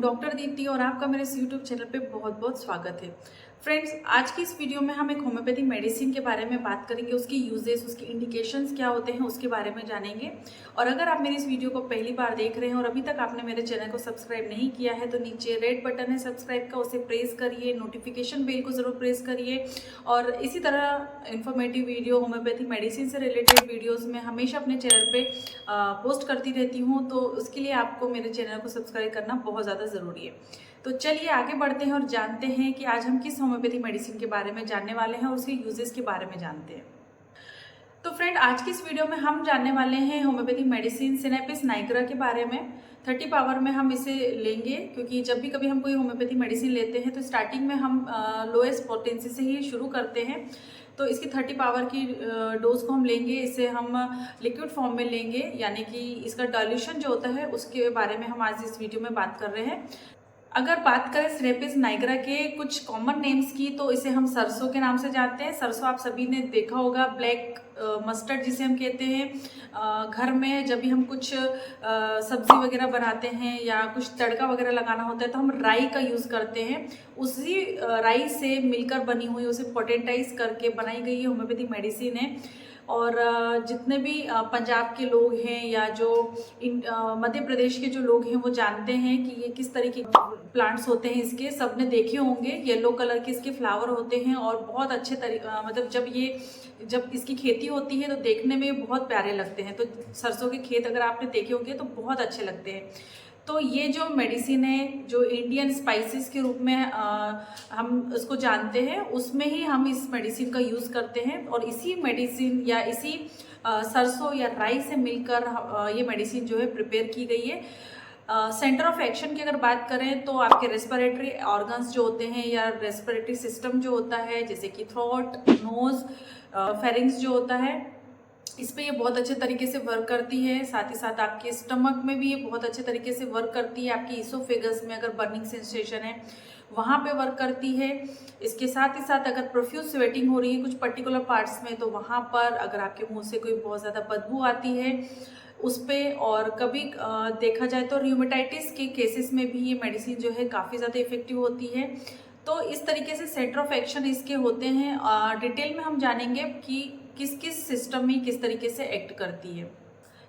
हूँ डॉक्टर दीप्ति और आपका मेरे इस यूट्यूब चैनल पे बहुत बहुत स्वागत है। फ्रेंड्स, आज की इस वीडियो में हम एक होम्योपैथिक मेडिसिन के बारे में बात करेंगे। उसकी यूजेस, उसके इंडिकेशंस क्या होते हैं, उसके बारे में जानेंगे। और अगर आप मेरी इस वीडियो को पहली बार देख रहे हैं और अभी तक आपने मेरे चैनल को सब्सक्राइब नहीं किया है तो नीचे रेड बटन है सब्सक्राइब का, उसे प्रेस करिए, नोटिफिकेशन बेल को ज़रूर प्रेस करिए। और इसी तरह इन्फॉर्मेटिव वीडियो, होम्योपैथिक मेडिसिन से रिलेटेड वीडियोज़ मैं हमेशा अपने चैनल पर पोस्ट करती रहती हूँ, तो उसके लिए आपको मेरे चैनल को सब्सक्राइब करना बहुत ज़्यादा ज़रूरी है। तो चलिए आगे बढ़ते हैं और जानते हैं कि आज हम किस होम्योपैथिक मेडिसिन के बारे में जानने वाले हैं और उसके यूजेस के बारे में जानते हैं। तो फ्रेंड, आज की इस वीडियो में हम जानने वाले हैं होम्योपैथिक मेडिसिन सिनेपिस नाइग्रा के बारे में। 30 पावर में हम इसे लेंगे, क्योंकि जब भी कभी हम कोई होम्योपैथिक मेडिसिन लेते हैं तो स्टार्टिंग में हम लोएस्ट पोटेंसी से ही शुरू करते हैं। तो इसकी 30 पावर की डोज को हम लेंगे। इसे हम लिक्विड फॉर्म में लेंगे, यानी कि इसका डाइल्यूशन जो होता है उसके बारे में हम आज इस वीडियो में बात कर रहे हैं। अगर बात करें सिनेपिस नाइग्रा के कुछ कॉमन नेम्स की, तो इसे हम सरसों के नाम से जानते हैं। सरसों आप सभी ने देखा होगा, ब्लैक मस्टर्ड जिसे हम कहते हैं। घर में जब भी हम कुछ सब्जी वगैरह बनाते हैं या कुछ तड़का वगैरह लगाना होता है तो हम राई का यूज़ करते हैं। उसी राई से मिलकर बनी हुई, उसे पोटेंटाइज करके बनाई गई होम्योपैथिक मेडिसिन है। और जितने भी पंजाब के लोग हैं या जो मध्य प्रदेश के जो लोग हैं वो जानते हैं कि ये किस तरीके के प्लांट्स होते हैं। इसके सबने देखे होंगे, येलो कलर के इसके फ्लावर होते हैं और बहुत अच्छे मतलब जब इसकी खेती होती है तो देखने में बहुत प्यारे लगते हैं। तो सरसों के खेत अगर आपने देखे होंगे तो बहुत अच्छे लगते हैं। तो ये जो मेडिसिन है, जो इंडियन स्पाइसेस के रूप में हम उसको जानते हैं, उसमें ही हम इस मेडिसिन का यूज़ करते हैं। और इसी मेडिसिन या इसी सरसों या राई से मिलकर ये मेडिसिन जो है प्रिपेयर की गई है। सेंटर ऑफ एक्शन की अगर बात करें तो आपके रेस्पिरेटरी ऑर्गन्स जो होते हैं या रेस्पिरेटरी सिस्टम जो होता है, जैसे कि थ्रोट, नोज, फेरिंग्स जो होता है, इस पे ये बहुत अच्छे तरीके से वर्क करती है। साथ ही साथ आपके स्टमक में भी ये बहुत अच्छे तरीके से वर्क करती है। आपकी ईसोफेगस में अगर बर्निंग सेंसेशन है वहाँ पे वर्क करती है। इसके साथ ही साथ अगर प्रोफ्यूज स्वेटिंग हो रही है कुछ पर्टिकुलर पार्ट्स में, तो वहाँ पर अगर आपके मुंह से कोई बहुत ज़्यादा बदबू आती है उस पर, और कभी देखा जाए तो र्यूमेटाइटिस के केसेस में भी ये मेडिसिन जो है काफ़ी ज़्यादा इफेक्टिव होती है। तो इस तरीके से सेंटर ऑफ एक्शन इसके होते हैं। डिटेल में हम जानेंगे कि किस किस सिस्टम में किस तरीके से एक्ट करती है।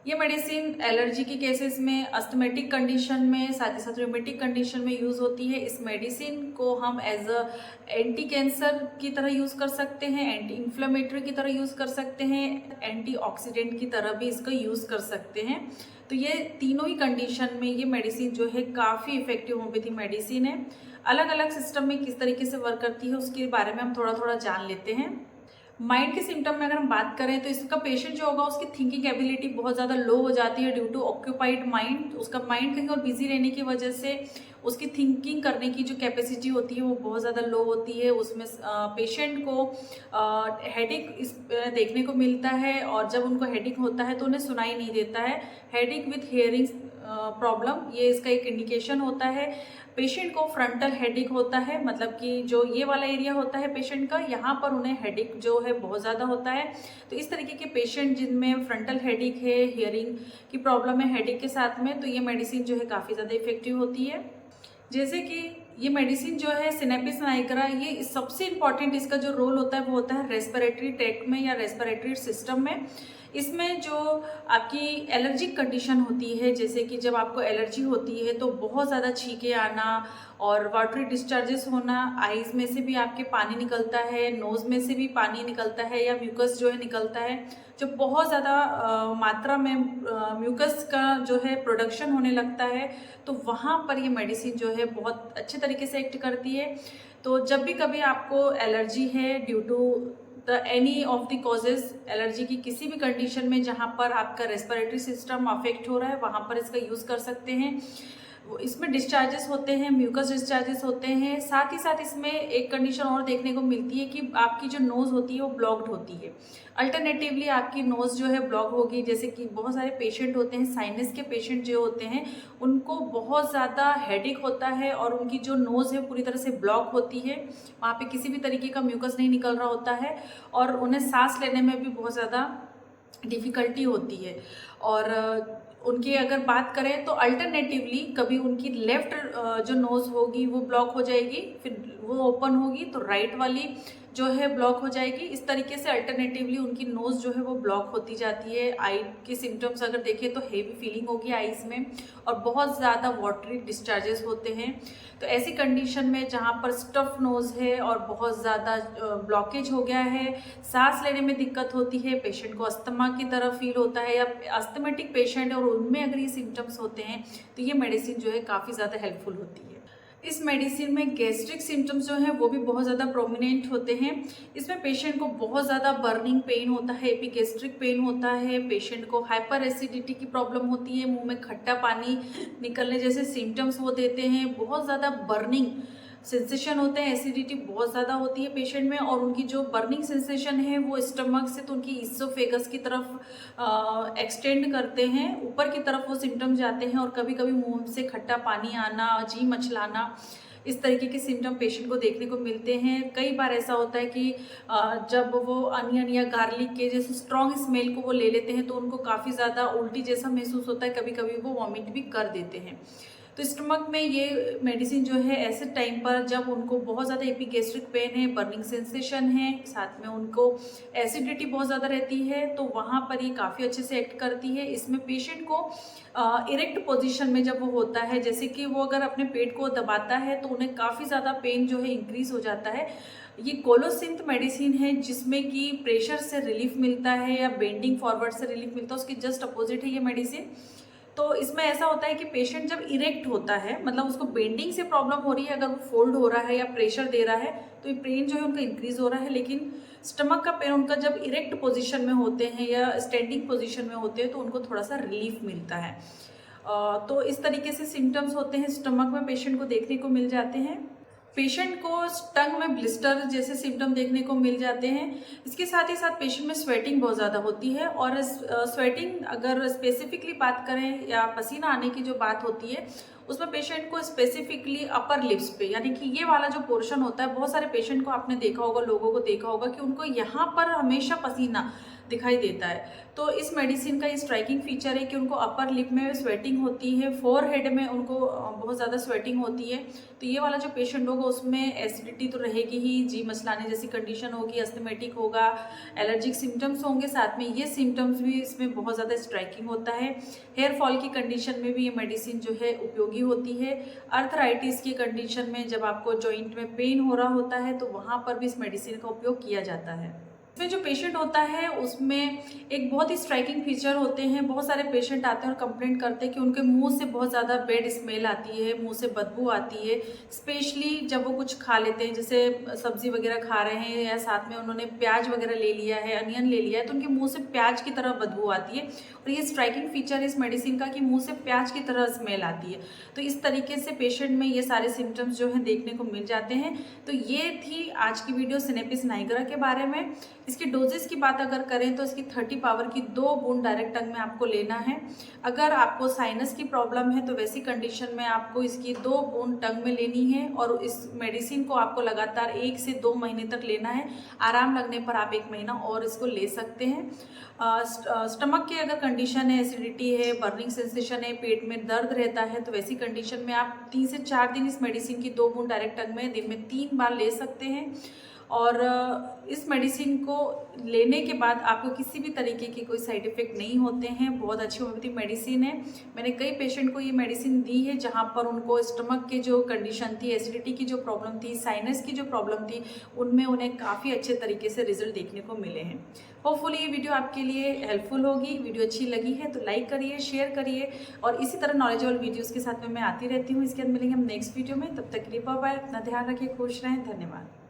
ये मेडिसिन एलर्जी के केसेस में, अस्थमेटिक कंडीशन में, साथ ही साथ रूमेटिक कंडीशन में यूज़ होती है। इस मेडिसिन को हम एज अ एंटी कैंसर की तरह यूज़ कर सकते हैं, एंटी इन्फ्लेमेटरी की तरह यूज़ कर सकते हैं, एंटीऑक्सीडेंट की तरह भी इसका यूज़ कर सकते हैं। तो ये तीनों ही कंडीशन में ये मेडिसिन जो है काफ़ी इफेक्टिव होम्योपैथिक मेडिसिन है। अलग अलग सिस्टम में किस तरीके से वर्क करती है उसके बारे में हम थोड़ा थोड़ा जान लेते हैं। माइंड के सिम्टम में अगर हम बात करें तो इसका पेशेंट जो होगा उसकी थिंकिंग एबिलिटी बहुत ज़्यादा लो हो जाती है ड्यू टू ऑक्यूपाइड माइंड। उसका माइंड कहीं और बिजी रहने की वजह से उसकी थिंकिंग करने की जो कैपेसिटी होती है वो बहुत ज़्यादा लो होती है। उसमें पेशेंट को हेडेक इस देखने को मिलता है, और जब उनको हेडेक होता है तो उन्हें सुनाई नहीं देता है। हेडेक विथ हियरिंग प्रॉब्लम, ये इसका एक इंडिकेशन होता है। पेशेंट को फ्रंटल हेडेक होता है, मतलब कि जो ये वाला एरिया होता है पेशेंट का, यहाँ पर उन्हें हेडेक जो है बहुत ज़्यादा होता है। तो इस तरीके के पेशेंट जिनमें फ्रंटल हेडेक है, हियरिंग की प्रॉब्लम है हेडेक के साथ में, तो ये मेडिसिन जो है काफ़ी ज़्यादा इफेक्टिव होती है। जैसे कि ये मेडिसिन जो है सिनेपिस नाइग्रा, ये सबसे इम्पॉर्टेंट इसका जो रोल होता है वो होता है रेस्पिरेटरी ट्रैक्ट में या रेस्पिरेटरी सिस्टम में। इसमें जो आपकी एलर्जिक कंडीशन होती है, जैसे कि जब आपको एलर्जी होती है तो बहुत ज़्यादा छींके आना और वाटरी डिस्चार्जेस होना, आईज में से भी आपके पानी निकलता है, नोज़ में से भी पानी निकलता है या म्यूकस जो है निकलता है। जो बहुत ज़्यादा मात्रा में म्यूकस का जो है प्रोडक्शन होने लगता है, तो वहाँ पर ये मेडिसिन जो है बहुत अच्छे तरीके से एक्ट करती है। तो जब भी कभी आपको एलर्जी है due to any of the causes, allergy की किसी भी कंडीशन में जहाँ पर आपका रेस्पिरेटरी सिस्टम अफेक्ट हो रहा है, वहाँ पर इसका यूज़ कर सकते हैं। इसमें डिस्चार्जेस होते हैं, म्यूकस डिस्चार्जेस होते हैं। साथ ही साथ इसमें एक कंडीशन और देखने को मिलती है कि आपकी जो नोज़ होती है वो ब्लॉक्ड होती है। अल्टरनेटिवली आपकी नोज़ जो है ब्लॉक होगी, जैसे कि बहुत सारे पेशेंट होते हैं, साइनस के पेशेंट जो होते हैं उनको बहुत ज़्यादा हेडेक होता है और उनकी जो नोज़ है पूरी तरह से ब्लॉक होती है, वहाँ पे किसी भी तरीके का म्यूकस नहीं निकल रहा होता है और उन्हें सांस लेने में भी बहुत ज़्यादा डिफ़िकल्टी होती है। और उनकी अगर बात करें तो अल्टरनेटिवली कभी उनकी लेफ्ट जो नोज़ होगी वो ब्लॉक हो जाएगी, फिर वो ओपन होगी तो राइट वाली जो है ब्लॉक हो जाएगी। इस तरीके से अल्टरनेटिवली उनकी नोज़ जो है वो ब्लॉक होती जाती है। आई के सिम्टम्स अगर देखें तो हेवी फीलिंग होगी आईज़ में और बहुत ज़्यादा वाटरी डिस्चार्जेस होते हैं। तो ऐसी कंडीशन में जहाँ पर स्टफ नोज़ है और बहुत ज़्यादा ब्लॉकेज हो गया है, सांस लेने में दिक्कत होती है, पेशेंट को अस्थमा की तरह फील होता है या अस्थमेटिक पेशेंट है और उनमें अगर ये सिम्टम्स होते हैं तो ये मेडिसिन जो है काफ़ी ज़्यादा हेल्पफुल होती है। इस मेडिसिन में गैस्ट्रिक सिम्टम्स जो हैं वो भी बहुत ज़्यादा प्रोमिनेंट होते हैं। इसमें पेशेंट को बहुत ज़्यादा बर्निंग पेन होता है, एपिगैस्ट्रिक पेन होता है, पेशेंट को हाइपर एसिडिटी की प्रॉब्लम होती है, मुंह में खट्टा पानी निकलने जैसे सिम्टम्स वो देते हैं, बहुत ज़्यादा बर्निंग सेंसेशन होते हैं, एसिडिटी बहुत ज़्यादा होती है पेशेंट में और उनकी जो बर्निंग सेंसेशन है वो स्टमक से तो उनकी इसोफेगस की तरफ एक्सटेंड करते हैं, ऊपर की तरफ वो सिम्टम्स जाते हैं और कभी कभी मुंह से खट्टा पानी आना, जी मचलाना, इस तरीके के सिम्टम पेशेंट को देखने को मिलते हैं। कई बार ऐसा होता है कि जब वो अनियन या गार्लिक के जैसे स्ट्रॉन्ग स्मेल को वो ले लेते हैं तो उनको काफ़ी ज़्यादा उल्टी जैसा महसूस होता है, कभी कभी वो वॉमिट भी कर देते हैं। तो स्टमक में ये मेडिसिन जो है ऐसे टाइम पर जब उनको बहुत ज़्यादा एपिगैस्ट्रिक पेन है, बर्निंग सेंसेशन है, साथ में उनको एसिडिटी बहुत ज़्यादा रहती है तो वहाँ पर ये काफ़ी अच्छे से एक्ट करती है। इसमें पेशेंट को इरेक्ट पोजीशन में जब वो होता है, जैसे कि वो अगर अपने पेट को दबाता है तो उन्हें काफ़ी ज़्यादा पेन जो है इंक्रीज़ हो जाता है। ये कोलोसिंथ मेडिसिन है जिसमें कि प्रेशर से रिलीफ मिलता है या बेंडिंग फॉरवर्ड से रिलीफ मिलता है, उसकी जस्ट अपोजिट है ये मेडिसिन। तो इसमें ऐसा होता है कि पेशेंट जब इरेक्ट होता है, मतलब उसको बेंडिंग से प्रॉब्लम हो रही है, अगर वो फोल्ड हो रहा है या प्रेशर दे रहा है तो ये पेन जो है उनका इंक्रीज हो रहा है, लेकिन स्टमक का पेन उनका जब इरेक्ट पोजीशन में होते हैं या स्टैंडिंग पोजीशन में होते हैं तो उनको थोड़ा सा रिलीफ मिलता है। तो इस तरीके से सिम्टम्स होते हैं स्टमक में पेशेंट को देखने को मिल जाते हैं। पेशेंट को टंग में ब्लिस्टर जैसे सिम्टम देखने को मिल जाते हैं। इसके साथ ही साथ पेशेंट में स्वेटिंग बहुत ज़्यादा होती है और स्वेटिंग अगर स्पेसिफिकली बात करें या पसीना आने की जो बात होती है उसमें पेशेंट को स्पेसिफिकली अपर लिप्स पे, यानी कि ये वाला जो पोर्शन होता है, बहुत सारे पेशेंट को आपने देखा होगा, लोगों को देखा होगा कि उनको यहाँ पर हमेशा पसीना दिखाई देता है। तो इस मेडिसिन का ये स्ट्राइकिंग फीचर है कि उनको अपर लिप में स्वेटिंग होती है, फोरहेड में उनको बहुत ज़्यादा स्वेटिंग होती है। तो ये वाला जो पेशेंट होगा उसमें एसिडिटी तो रहेगी ही, जी मचलाने जैसी कंडीशन होगी, अस्थमेटिक होगा, एलर्जिक सिम्टम्स होंगे, साथ में ये सिम्टम्स भी इसमें बहुत ज़्यादा स्ट्राइकिंग होता है। हेयर फॉल की कंडीशन में भी ये मेडिसिन जो है उपयोगी होती है। अर्थराइटिस की कंडीशन में जब आपको जॉइंट में पेन हो रहा होता है तो वहाँ पर भी इस मेडिसिन का उपयोग किया जाता है। इसमें जो पेशेंट होता है उसमें एक बहुत ही स्ट्राइकिंग फीचर होते हैं। बहुत सारे पेशेंट आते हैं और कंप्लेंट करते हैं कि उनके मुंह से बहुत ज़्यादा बैड स्मेल आती है, मुंह से बदबू आती है, स्पेशली जब वो कुछ खा लेते हैं, जैसे सब्जी वगैरह खा रहे हैं या साथ में उन्होंने प्याज वगैरह ले लिया है, अनियन ले लिया है, तो उनके मुँह से प्याज की तरह बदबू आती है। और ये स्ट्राइकिंग फीचर है इस मेडिसिन का कि मुँह से प्याज की तरह स्मेल आती है। तो इस तरीके से पेशेंट में ये सारे सिम्टम्स जो हैं देखने को मिल जाते हैं। तो ये थी आज की वीडियो सिनेपिस नाइगरा के बारे में। इसकी डोजेस की बात अगर करें तो इसकी 30 पावर की 2 बूंद डायरेक्ट टंग में आपको लेना है। अगर आपको साइनस की प्रॉब्लम है तो वैसी कंडीशन में आपको इसकी 2 बूंद टंग में लेनी है और इस मेडिसिन को आपको लगातार 1 से 2 महीने तक लेना है। आराम लगने पर आप 1 महीना और इसको ले सकते हैं। स्टमक की अगर कंडीशन है, एसिडिटी है, बर्निंग सेंसेशन है, पेट में दर्द रहता है, तो वैसी कंडीशन में आप 3 से 4 दिन इस मेडिसिन की 2 बूंद डायरेक्ट टंग में दिन में 3 बार ले सकते हैं। और इस मेडिसिन को लेने के बाद आपको किसी भी तरीके के कोई साइड इफ़ेक्ट नहीं होते हैं। बहुत अच्छी होम्योपैथिक मेडिसिन है। मैंने कई पेशेंट को ये मेडिसिन दी है जहाँ पर उनको स्टमक की जो कंडीशन थी, एसिडिटी की जो प्रॉब्लम थी, साइनस की जो प्रॉब्लम थी, उनमें उन्हें काफ़ी अच्छे तरीके से रिजल्ट देखने को मिले हैं। होपफुली ये वीडियो आपके लिए हेल्पफुल होगी। वीडियो अच्छी लगी है तो लाइक करिए, शेयर करिए और इसी तरह नॉलेजेबल वीडियोज़ के साथ में मैं आती रहती हूँ। इसके बाद मिलेंगे हम नेक्स्ट वीडियो में। तब तक के लिए बाय बाय। अपना ध्यान रखिए, खुश रहें। धन्यवाद।